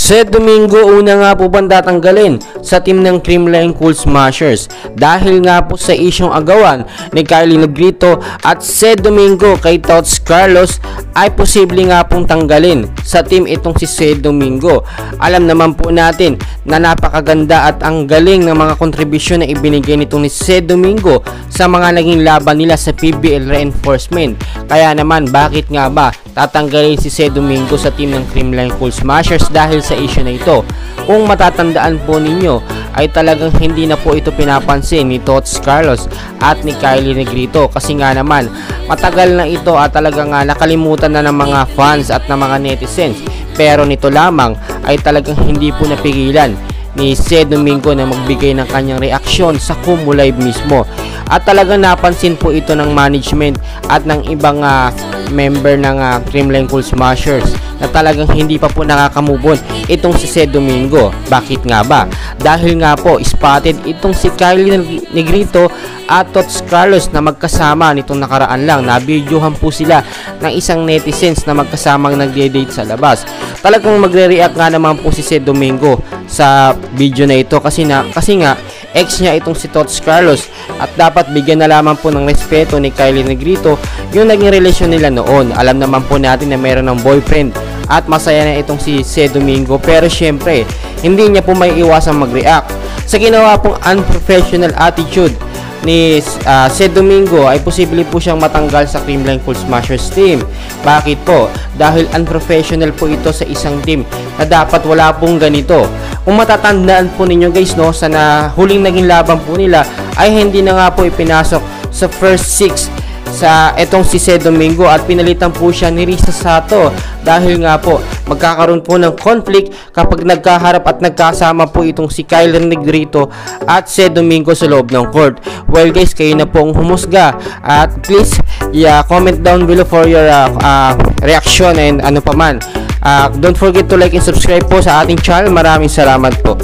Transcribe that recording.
Seth Domingo una nga po bang tatanggalin sa team ng Creamline Cool Smashers dahil nga po sa isyong agawan ni Kylie Negrito at Seth Domingo kay Tots Carlos ay posible nga pong tanggalin sa team itong si Seth Domingo. Alam naman po natin na napakaganda at ang galing ng mga kontribusyon na ibinigay nitong ni Seth Domingo sa mga naging laban nila sa PBL Reinforcement. Kaya naman bakit nga ba tatanggalin si Seth Domingo sa team ng Creamline Cool Smashers dahil sa issue na ito? Kung matatandaan po ninyo ay talagang hindi na po ito pinapansin ni Tots Carlos at ni Kylie Negrito kasi nga naman matagal na ito at talagang nakalimutan na ng mga fans at ng mga netizens, pero nito lamang ay talagang hindi po napigilan ni Seth Domingo na magbigay ng kanyang reaksyon sa Kumu Live mismo at talagang napansin po ito ng management at ng ibang member ng Creamline Cool Smashers na talagang hindi pa po nakakamove on itong si Seth Domingo. Bakit nga ba? Dahil nga po spotted itong si Kylie Negrito at Tots Carlos na magkasama nitong nakaraan lang. Nabidyohan po sila ng isang netizens na magkasamang nagde-date sa labas. Talagang magre-react nga naman po si Seth Domingo sa video na ito kasi nga ex niya itong si Tots Carlos at dapat bigyan na lamang po ng respeto ni Kylie Negrito yung naging relasyon nila noon. Alam naman po natin na mayroon ng boyfriend at masaya na itong si Seth Domingo, pero syempre hindi niya po may iwasang mag-react sa ginawa pong unprofessional attitude ni Seth Domingo. Ay posible po siyang matanggal sa Creamline Cool Smashers team. Bakit po? Dahil unprofessional po ito sa isang team na dapat wala pong ganito. Kung matatandaan po ninyo guys, no, sa huling naging laban po nila ay hindi na nga po ipinasok sa first 6 sa etong si Seth Domingo at pinalitan po siya ni Risa Sato dahil nga po magkakaroon po ng conflict kapag nagkaharap at nagkasama po itong si Kylie Negrito at Seth Domingo sa loob ng court. Well guys, kayo na po ang humusga at please comment down below for your reaction and ano pa man. Don't forget to like and subscribe po sa ating channel. Maraming salamat po.